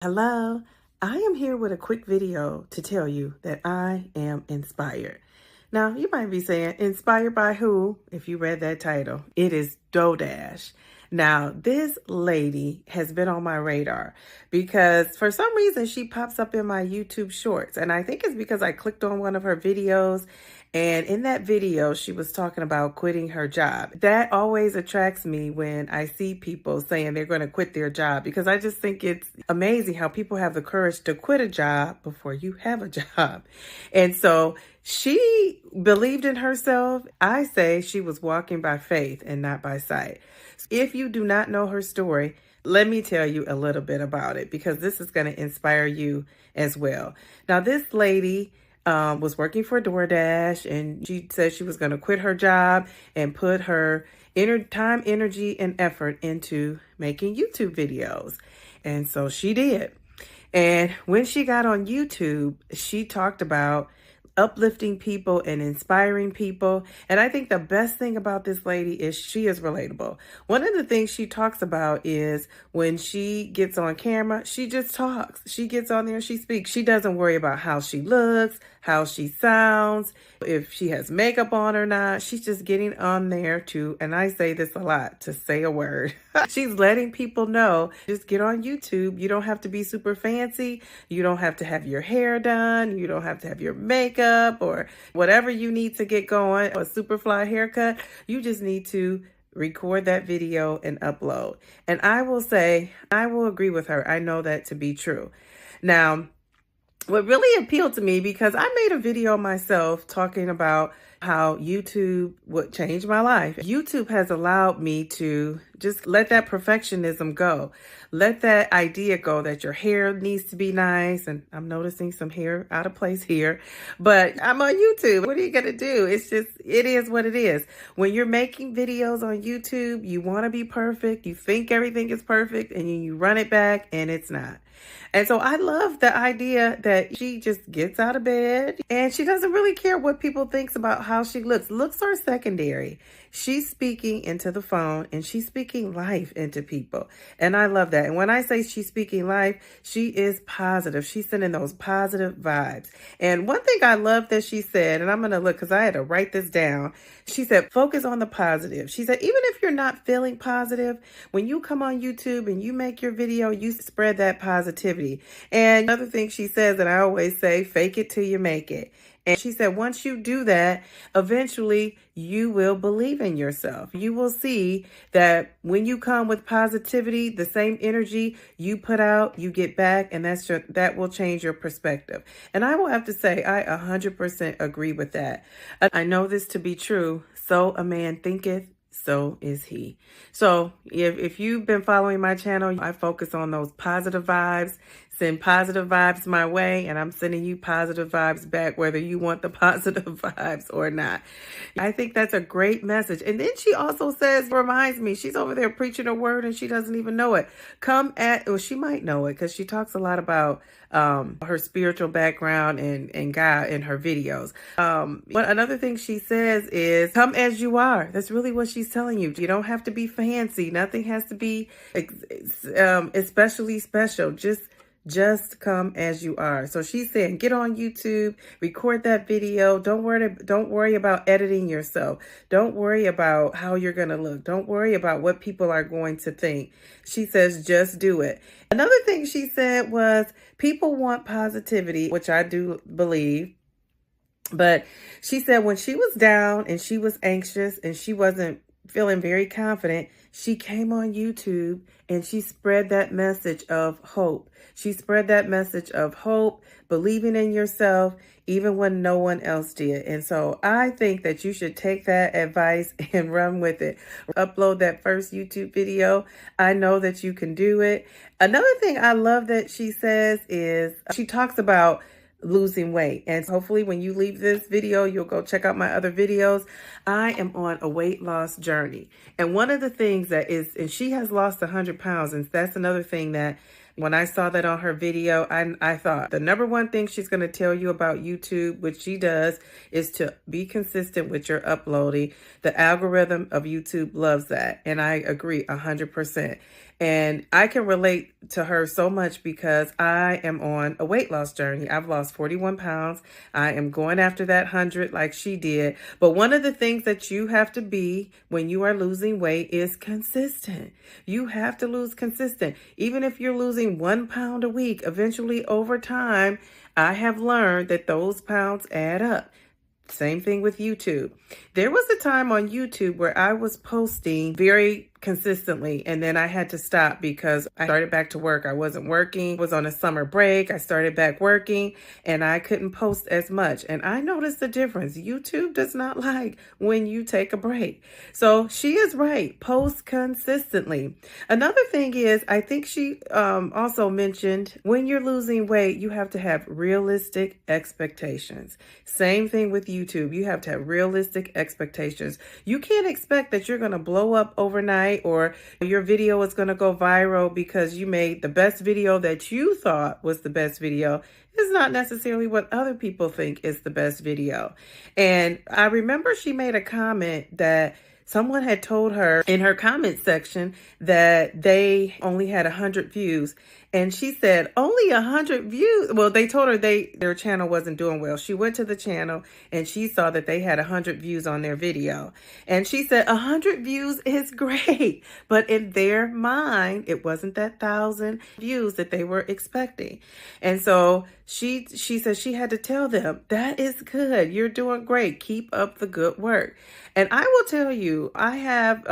Hello, I am here with a quick video to tell you that I am inspired. Now, you might be saying, inspired by who? If you read that title, it is doughdash. Now, this lady has been on my radar because for some reason she pops up in my YouTube shorts. And I think it's because I clicked on one of her videos. And in that video, she was talking about quitting her job. That always attracts me when I see people saying they're going to quit their job, because I just think it's amazing how people have the courage to quit a job before you have a job. And so she believed in herself. I say she was walking by faith and not by sight. If you do not know her story, let me tell you a little bit about it, because this is going to inspire you as well. Now, this lady was working for DoorDash, and she said she was going to quit her job and put her time, energy, and effort into making YouTube videos. And so she did. And when she got on YouTube, she talked about uplifting people and inspiring people. And I think the best thing about this lady is she is relatable. One of the things she talks about is when she gets on camera, she just talks. She gets on there, she speaks. She doesn't worry about how she looks, how she sounds, if she has makeup on or not. She's just getting on there to, and I say this a lot, to say a word. She's letting people know, just get on YouTube. You don't have to be super fancy. You don't have to have your hair done. You don't have to have your makeup or whatever you need to get going, a super fly haircut. You just need to record that video and upload. And I will say, I will agree with her. I know that to be true. Now, what really appealed to me, because I made a video myself talking about how YouTube would change my life. YouTube has allowed me to just let that perfectionism go. Let that idea go that your hair needs to be nice. And I'm noticing some hair out of place here, but I'm on YouTube. What are you going to do? It's just, it is what it is. When you're making videos on YouTube, you want to be perfect. You think everything is perfect, and you run it back and it's not. And so I love the idea that she just gets out of bed and she doesn't really care what people think about how she looks. Looks are secondary. She's speaking into the phone and she's speaking life into people. And I love that. And when I say she's speaking life, she is positive. She's sending those positive vibes. And one thing I love that she said, and I'm going to look because I had to write this down. She said, focus on the positive. She said, even if you're not feeling positive, when you come on YouTube and you make your video, you spread that positivity. And another thing she says, and I always say, fake it till you make it. And she said, once you do that, eventually you will believe in yourself. You will see that when you come with positivity, the same energy you put out, you get back, and that will change your perspective. And I will have to say, I 100% agree with that. I know this to be true. So a man thinketh, so is he. So if you've been following my channel, I focus on those positive vibes. Send positive vibes my way, and I'm sending you positive vibes back, whether you want the positive vibes or not. I think that's a great message. And then she also says, reminds me, she's over there preaching a word and she doesn't even know it. Well, she might know it because she talks a lot about her spiritual background and God in her videos. But another thing she says is, come as you are. That's really what she's telling you. You don't have to be fancy. Nothing has to be especially special. Just come as you are. So she's saying, get on YouTube, record that video. Don't worry about editing yourself. Don't worry about how you're going to look. Don't worry about what people are going to think. She says, just do it. Another thing she said was, people want positivity, which I do believe. But she said when she was down and she was anxious and she wasn't feeling very confident, she came on YouTube and she spread that message of hope. She spread that message of hope, believing in yourself, even when no one else did. And so I think that you should take that advice and run with it. Upload that first YouTube video. I know that you can do it. Another thing I love that she says is, she talks about losing weight. And hopefully when you leave this video, you'll go check out my other videos. I am on a weight loss journey. And one of the things that is, and she has lost 100 pounds. And that's another thing that when I saw that on her video, I thought the number one thing she's going to tell you about YouTube, which she does, is to be consistent with your uploading. The algorithm of YouTube loves that. And I agree 100%. And I can relate to her so much because I am on a weight loss journey. I've lost 41 pounds. I am going after that 100 like she did. But one of the things that you have to be when you are losing weight is consistent. You have to lose consistent. Even if you're losing 1 pound a week, eventually over time, I have learned that those pounds add up. Same thing with YouTube. There was a time on YouTube where I was posting very consistently, and then I had to stop because I started back to work. I wasn't working, was on a summer break. I started back working and I couldn't post as much. And I noticed the difference. YouTube does not like when you take a break. So she is right. Post consistently. Another thing is, I think she also mentioned when you're losing weight, you have to have realistic expectations. Same thing with YouTube. You have to have realistic expectations. You can't expect that you're going to blow up overnight or your video is going to go viral because you made the best video that you thought was the best video. Is not necessarily what other people think is the best video. And I remember she made a comment that someone had told her in her comment section that they only had 100 views. And she said, only 100 views. Well, they told her their channel wasn't doing well. She went to the channel and she saw that they had 100 views on their video. And she said, 100 views is great. But in their mind, it wasn't that 1,000 views that they were expecting. And so she said she had to tell them, that is good. You're doing great. Keep up the good work. And I will tell you, I have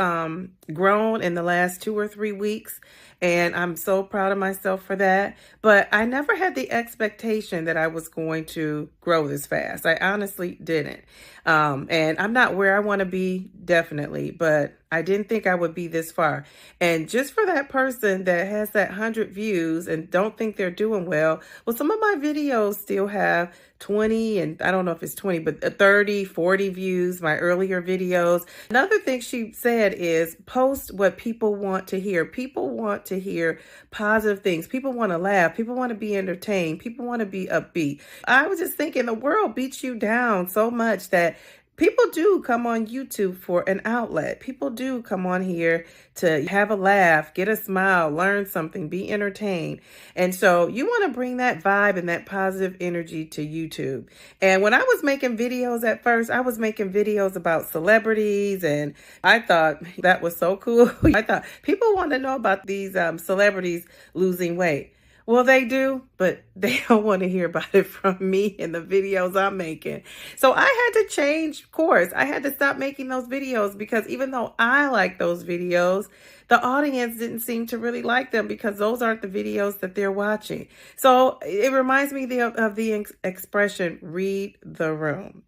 grown in the last 2 or 3 weeks. And I'm so proud of myself for that. But I never had the expectation that I was going to grow this fast. I honestly didn't. And I'm not where I want to be, definitely. But I didn't think I would be this far. And just for that person that has that 100 views and don't think they're doing well, some of my videos still have 20, and I don't know if it's 20, but 30, 40 views, my earlier videos. Another thing she said is post what people want to hear. People want to hear positive things. People want to laugh. People want to be entertained. People want to be upbeat. I was just thinking the world beats you down so much that people do come on YouTube for an outlet. People do come on here to have a laugh, get a smile, learn something, be entertained. And so you want to bring that vibe and that positive energy to YouTube. And when I was making videos at first, I was making videos about celebrities, and I thought that was so cool. I thought people want to know about these celebrities losing weight. Well, they do, but they don't want to hear about it from me and the videos I'm making. So I had to change course. I had to stop making those videos because even though I like those videos, the audience didn't seem to really like them because those aren't the videos that they're watching. So it reminds me of the expression, read the room.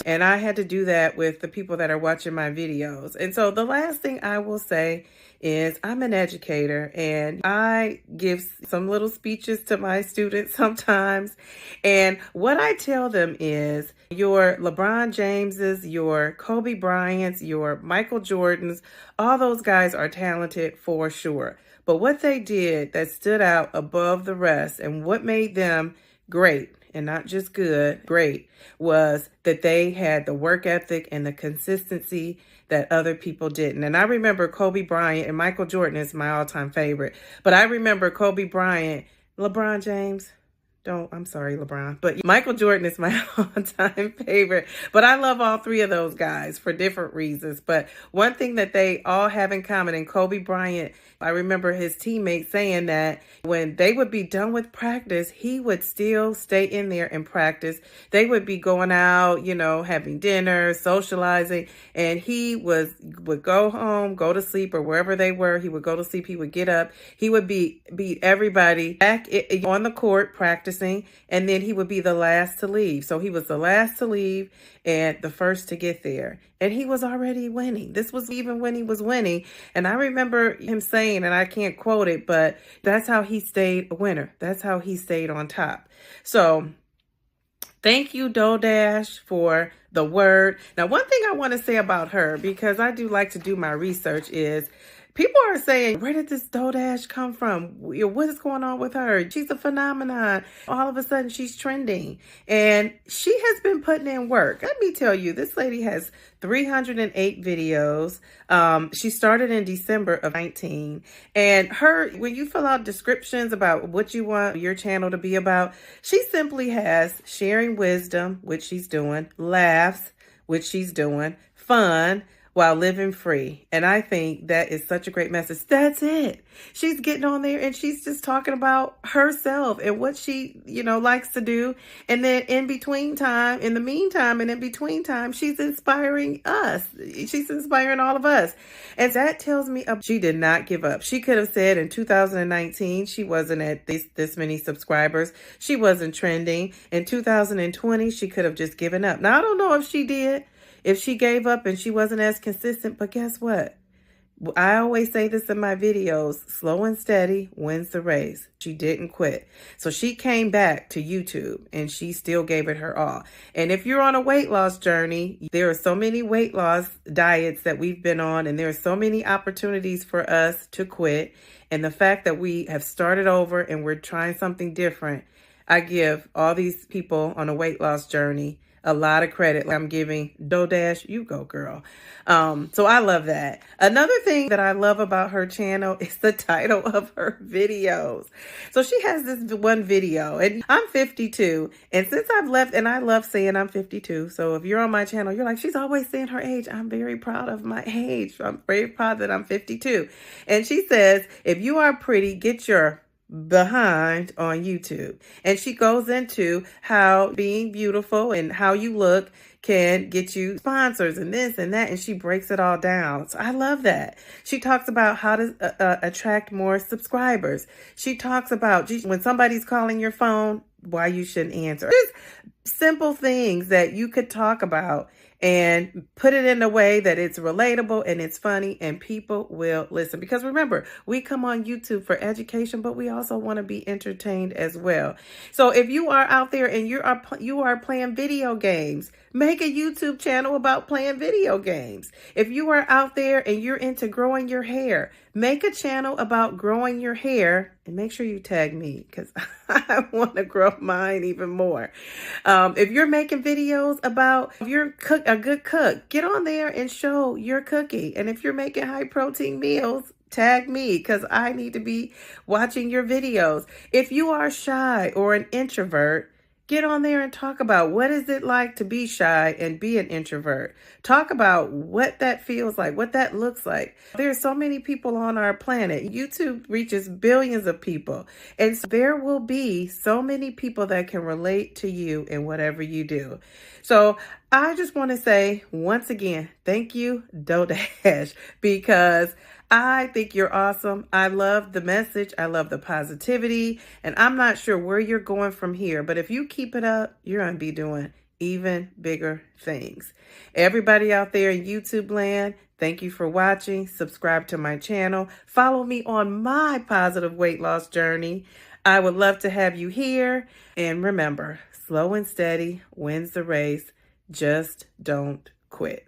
And I had to do that with the people that are watching my videos. And so the last thing I will say is I'm an educator and I give some little speeches to my students sometimes. And what I tell them is your LeBron Jameses, your Kobe Bryants, your Michael Jordans, all those guys are talented for sure. But what they did that stood out above the rest and what made them great, and not just good, great, was that they had the work ethic and the consistency that other people didn't. And I remember Kobe Bryant, and Michael Jordan is my all-time favorite, but I remember Kobe Bryant, LeBron James, I'm sorry, LeBron, but Michael Jordan is my all-time favorite. But I love all three of those guys for different reasons. But one thing that they all have in common, and Kobe Bryant, I remember his teammates saying that when they would be done with practice, he would still stay in there and practice. They would be going out, having dinner, socializing, and he would go home, go to sleep, or wherever they were, he would go to sleep, he would get up, he would beat everybody back on the court practicing, and then he would be the last to leave. So he was the last to leave and the first to get there. And he was already winning. This was even when he was winning. And I remember him saying, and I can't quote it, but that's how he stayed a winner. That's how he stayed on top. So thank you, doughdash, for the word. Now, one thing I want to say about her, because I do like to do my research, is People are saying, where did this doughdash come from? What is going on with her? She's a phenomenon. All of a sudden, she's trending. And she has been putting in work. Let me tell you, this lady has 308 videos. She started in December of 19. And when you fill out descriptions about what you want your channel to be about, she simply has sharing wisdom, which she's doing, laughs, which she's doing, fun, while living free. And I think that is such a great message. That's it. She's getting on there and she's just talking about herself and what she, likes to do. And then in between time, in the meantime, and in between time, she's inspiring us. She's inspiring all of us. And that tells me she did not give up. She could have said in 2019, she wasn't at this many subscribers. She wasn't trending. In 2020, she could have just given up. Now, I don't know if she did. If she gave up and she wasn't as consistent, but guess what? I always say this in my videos, slow and steady wins the race. She didn't quit. So she came back to YouTube and she still gave it her all. And if you're on a weight loss journey, there are so many weight loss diets that we've been on, and there are so many opportunities for us to quit. And the fact that we have started over and we're trying something different, I give all these people on a weight loss journey a lot of credit. I'm giving doughdash, you go girl. So I love that. Another thing that I love about her channel is the title of her videos. So she has this one video, and I'm 52. And since I've left, and I love saying I'm 52. So if you're on my channel, you're like, she's always saying her age. I'm very proud of my age. I'm very proud that I'm 52. And she says, if you are pretty, get your behind on YouTube. And she goes into how being beautiful and how you look can get you sponsors and this and that, and she breaks it all down. So I love that. She talks about how to attract more subscribers. She talks about when somebody's calling your phone, why you shouldn't answer. Just simple things that you could talk about and put it in a way that it's relatable and it's funny and people will listen. Because remember, we come on YouTube for education, but we also want to be entertained as well. So if you are out there and you are playing video games, make a YouTube channel about playing video games. If you are out there and you're into growing your hair, make a channel about growing your hair, and make sure you tag me because I want to grow mine even more. If you're making videos about if you're a good cook, get on there and show your cooking. And if you're making high protein meals, tag me because I need to be watching your videos. If you are shy or an introvert, get on there and talk about what is it like to be shy and be an introvert. Talk about what that feels like, what that looks like. There's so many people on our planet. YouTube reaches billions of people. And so there will be so many people that can relate to you in whatever you do. So I just want to say once again, thank you, doughdash, because I think you're awesome. I love the message. I love the positivity. And I'm not sure where you're going from here, but if you keep it up, you're going to be doing even bigger things. Everybody out there in YouTube land, thank you for watching. Subscribe to my channel. Follow me on my positive weight loss journey. I would love to have you here. And remember, slow and steady wins the race. Just don't quit.